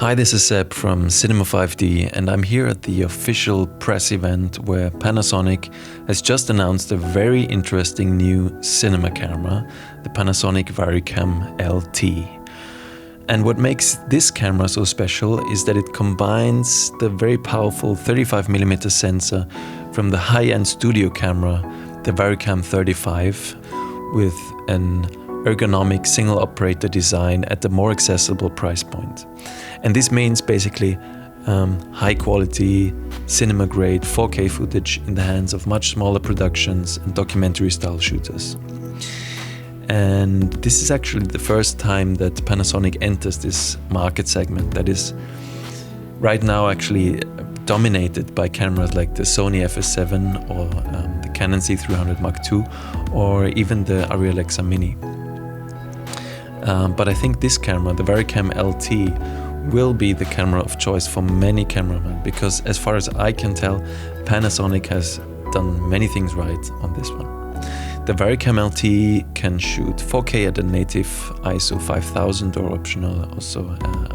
Hi, this is Seb from Cinema 5D, and I'm here at the official press event where Panasonic has just announced a very interesting new cinema camera, the Panasonic VariCam LT. And what makes this camera so special is that it combines the very powerful 35mm sensor from the high-end studio camera, the VariCam 35, with an ergonomic single operator design at a more accessible price point. And this means basically high quality, cinema grade 4K footage in the hands of much smaller productions and documentary style shooters. And this is actually the first time that Panasonic enters this market segment that is right now actually dominated by cameras like the Sony FS7 or the Canon C300 Mark II or even the Arri Alexa Mini. But I think this camera, the VariCam LT, will be the camera of choice for many cameramen because as far as I can tell, Panasonic has done many things right on this one. The VariCam LT can shoot 4K at a native ISO 5000 or optional also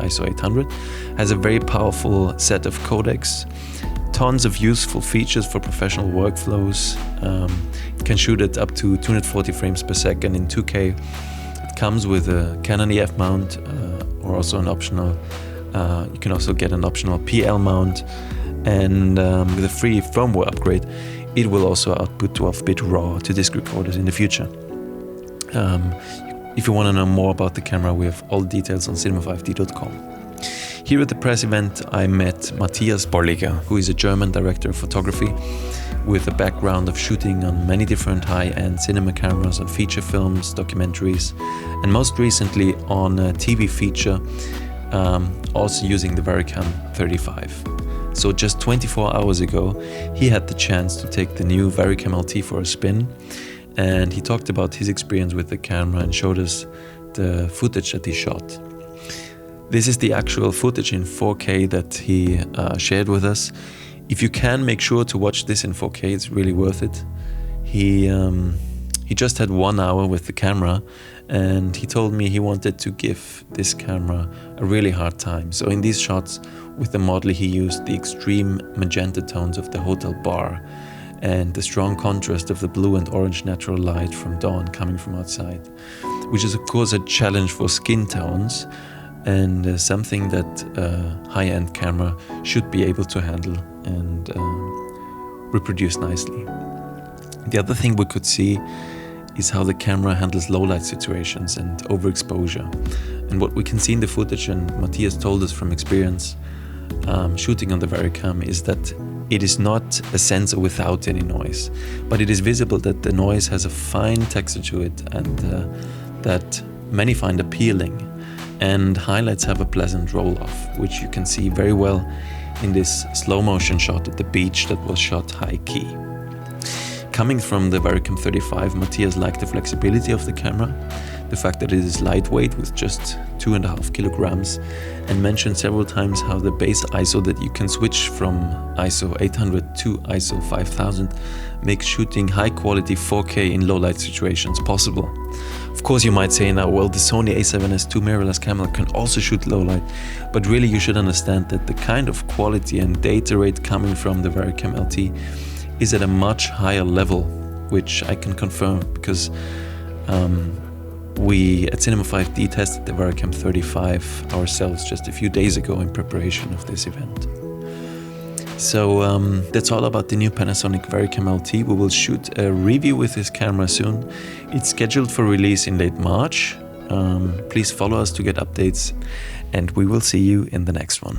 ISO 800, has a very powerful set of codecs, tons of useful features for professional workflows, it can shoot at up to 240 frames per second in 2K. Comes with a Canon EF mount or also an optional, you can also get an optional PL mount, and with a free firmware upgrade it will also output 12-bit RAW to disc recorders in the future. If you want to know more about the camera, we have all the details on cinema5d.com. Here at the press event I met Matthias Bolliger, who is a German director of photography with a background of shooting on many different high-end cinema cameras, on feature films, documentaries, and most recently on a TV feature, also using the VariCam 35. So just 24 hours ago, he had the chance to take the new VariCam LT for a spin, and he talked about his experience with the camera and showed us the footage that he shot. This is the actual footage in 4K that he shared with us. If you can, make sure to watch this in 4K, it's really worth it. He just had 1 hour with the camera, and he told me he wanted to give this camera a really hard time. So in these shots with the model, he used the extreme magenta tones of the hotel bar and the strong contrast of the blue and orange natural light from dawn coming from outside, which is of course a challenge for skin tones, and something that a high-end camera should be able to handle and reproduce nicely. The other thing we could see is how the camera handles low-light situations and overexposure. And what we can see in the footage, and Matthias told us from experience shooting on the VariCam, is that it is not a sensor without any noise, but it is visible that the noise has a fine texture to it and that many find appealing. And highlights have a pleasant roll-off, which you can see very well in this slow-motion shot at the beach that was shot high-key. Coming from the VariCam 35, Matthias liked the flexibility of the camera, the fact that it is lightweight with just 2.5 kilograms, and mentioned several times how the base ISO that you can switch from ISO 800 to ISO 5000 makes shooting high-quality 4K in low-light situations possible. Of course, you might say now, well, the Sony a7S II mirrorless camera can also shoot low light, but really you should understand that the kind of quality and data rate coming from the VariCam LT is at a much higher level, which I can confirm because we at Cinema 5D tested the VariCam 35 ourselves just a few days ago in preparation of this event. So that's all about the new Panasonic VariCam LT. We will shoot a review with this camera soon. It's scheduled for release in late March. Please follow us to get updates, and we will see you in the next one.